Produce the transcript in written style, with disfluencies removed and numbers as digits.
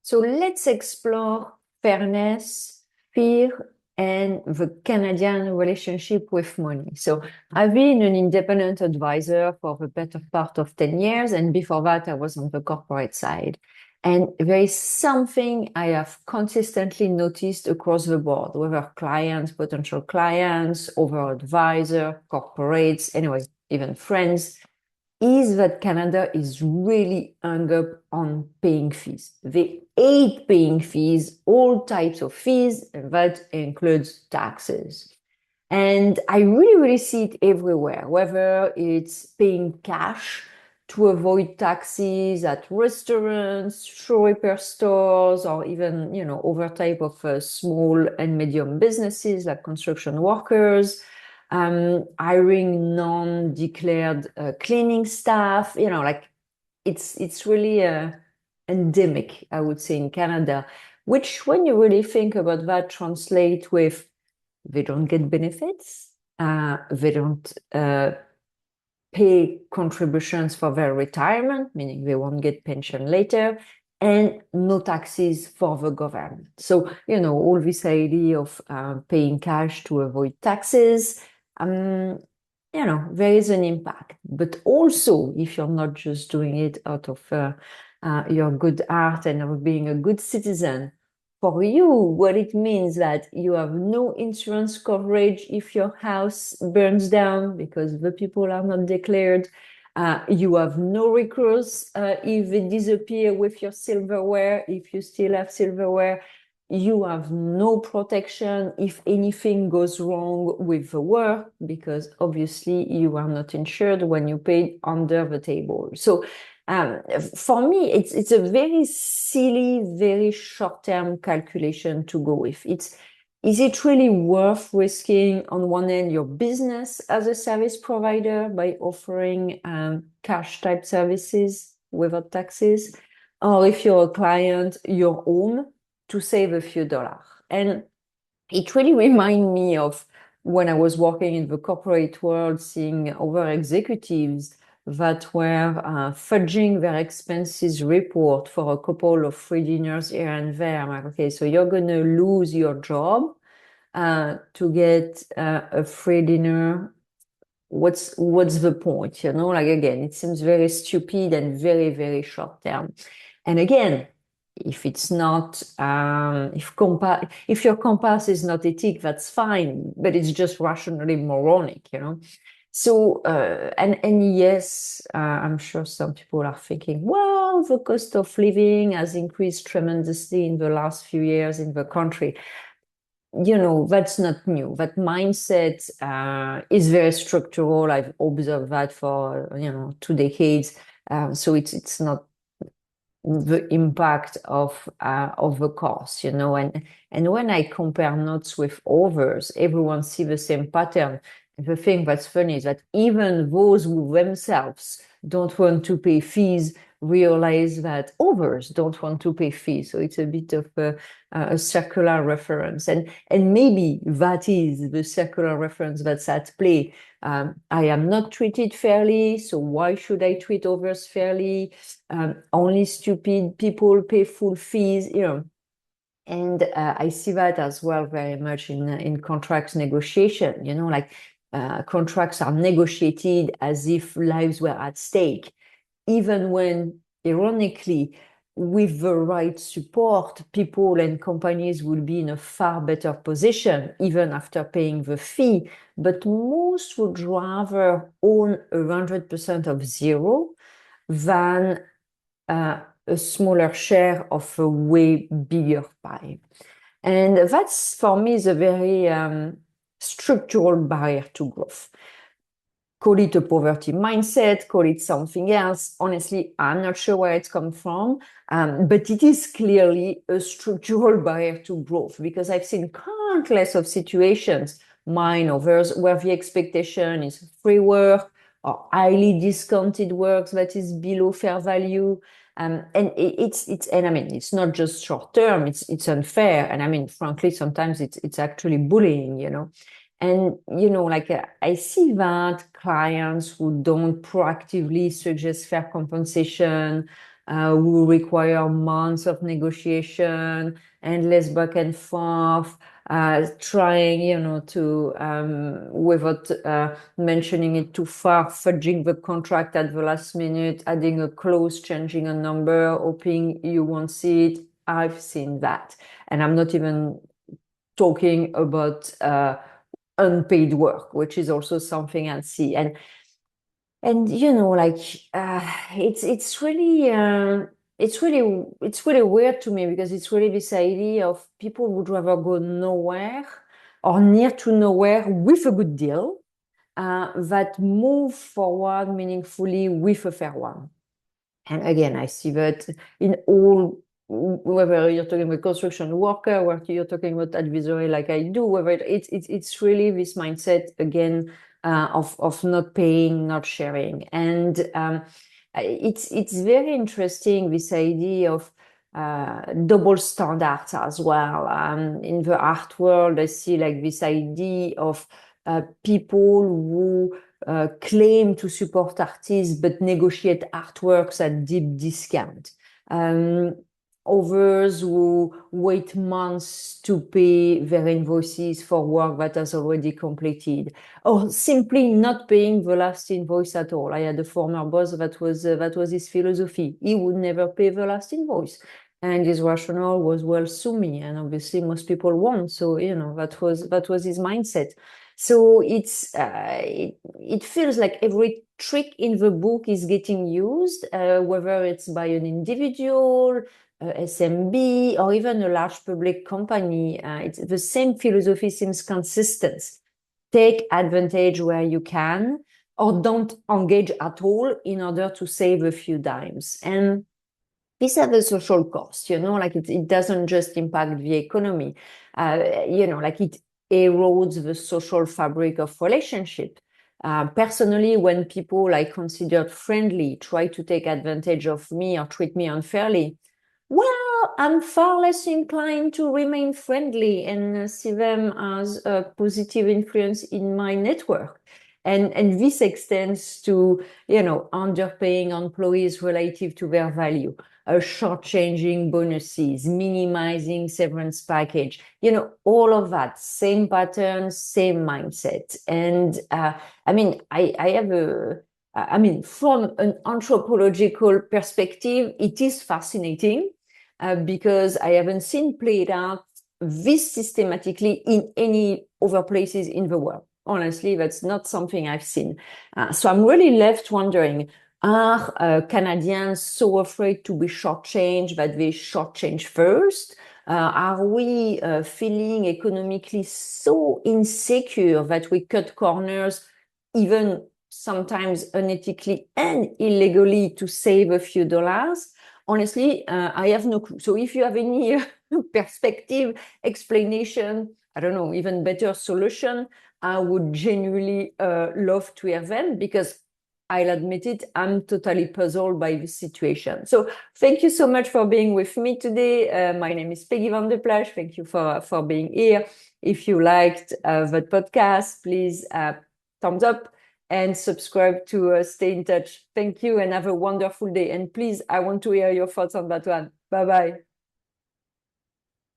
So let's explore fairness, fear, and the Canadian relationship with money. So I've been an independent advisor for the better part of 10 years, and before that, I was on the corporate side. And there is something I have consistently noticed across the board, whether clients, potential clients, over advisor, corporates, anyway, even friends, is that Canada is really hung up on paying fees. They hate paying fees, all types of fees, and that includes taxes. And I really see it everywhere, whether it's paying cash to avoid taxes at restaurants, shoe repair stores, or even, other type of small and medium businesses like construction workers, hiring non-declared cleaning staff, like it's really endemic, I would say, in Canada, which when you really think about that, translate with they don't get benefits, they don't pay contributions for their retirement, meaning they won't get pension later, and no taxes for the government. So, all this idea of paying cash to avoid taxes, there is an impact. But also, if you're not just doing it out of your good heart and of being a good citizen, for you, what it means that you have no insurance coverage if your house burns down because the people are not declared. You have no recourse if they disappear with your silverware, if you still have silverware. You have no protection if anything goes wrong with the work because obviously you are not insured when you pay under the table. So for me, it's a very silly, very short-term calculation to go with. Is it really worth risking, on one end, your business as a service provider by offering cash-type services without taxes? Or if you're a client, your home to save a few dollars? And it really reminds me of when I was working in the corporate world, seeing other executives that were fudging their expenses report for a couple of free dinners here and there. I'm like, okay, so you're going to lose your job to get a free dinner. What's the point? Like again, it seems very stupid and very, very short term. And again, if it's not, if your compass is not ethic, that's fine, but it's just rationally moronic, So, and yes, I'm sure some people are thinking, well, the cost of living has increased tremendously in the last few years in the country. That's not new. That mindset is very structural. I've observed that for, 2 decades. So it's not the impact of the cost, and when I compare notes with others, everyone see the same pattern. The thing that's funny is that even those who themselves don't want to pay fees realize that others don't want to pay fees. So it's a bit of a circular reference, and maybe that is the circular reference that's at play. I am not treated fairly, so why should I treat others fairly? Only stupid people pay full fees, And I see that as well very much in contracts negotiation, like contracts are negotiated as if lives were at stake, even when, ironically, with the right support, people and companies will be in a far better position, even after paying the fee. But most would rather own 100% of zero than a smaller share of a way bigger pie. And that's, for me, is a very structural barrier to growth. Call it a poverty mindset, call it something else. Honestly, I'm not sure where it's come from, but it is clearly a structural barrier to growth because I've seen countless of situations, mine, others, where the expectation is free work or highly discounted work that is below fair value. And it's not just short term, it's unfair. And I mean, frankly, sometimes it's actually bullying, And, I see that clients who don't proactively suggest fair compensation who require months of negotiation, endless back and forth, trying, to, without mentioning it too far, fudging the contract at the last minute, adding a clause, changing a number, hoping you won't see it. I've seen that. And I'm not even talking about unpaid work, which is also something I see. And like it's really weird to me, because it's really this idea of people would rather go nowhere or near to nowhere with a good deal, that move forward meaningfully with a fair one. And again, I see that in all, whether you're talking about construction worker, whether you're talking about advisory like I do, whether it's really this mindset again, of not paying, not sharing. And it's very interesting, this idea of double standards as well. In the art world, I see like this idea of people who claim to support artists but negotiate artworks at deep discount. Others who wait months to pay their invoices for work that has already completed, or simply not paying the last invoice at all. I had a former boss that was his philosophy. He would never pay the last invoice. And his rationale was, well, sue me. And obviously most people won't. So, that was his mindset. So it feels like every trick in the book is getting used, whether it's by an individual, SMB, or even a large public company. It's the same philosophy seems consistent. Take advantage where you can, or don't engage at all in order to save a few dimes. And these are the social costs, like it doesn't just impact the economy, like it erodes the social fabric of relationship. Personally, when people I considered friendly try to take advantage of me or treat me unfairly, well, I'm far less inclined to remain friendly and see them as a positive influence in my network. And this extends to, underpaying employees relative to their value, shortchanging bonuses, minimizing severance package, all of that, same pattern, same mindset. And I have from an anthropological perspective, it is fascinating, because I haven't seen played out this systematically in any other places in the world. Honestly, that's not something I've seen. So I'm really left wondering, are Canadians so afraid to be shortchanged that they shortchange first? Are we feeling economically so insecure that we cut corners, even sometimes unethically and illegally, to save a few dollars? Honestly, I have no clue. So if you have any perspective, explanation, I don't know, even better solution, I would genuinely love to hear them, because I'll admit it, I'm totally puzzled by this situation. So thank you so much for being with me today. My name is Peggy van der Plas. Thank you for being here. If you liked the podcast, please thumbs up and subscribe to stay in touch. Thank you and have a wonderful day. And please, I want to hear your thoughts on that one. Bye-bye.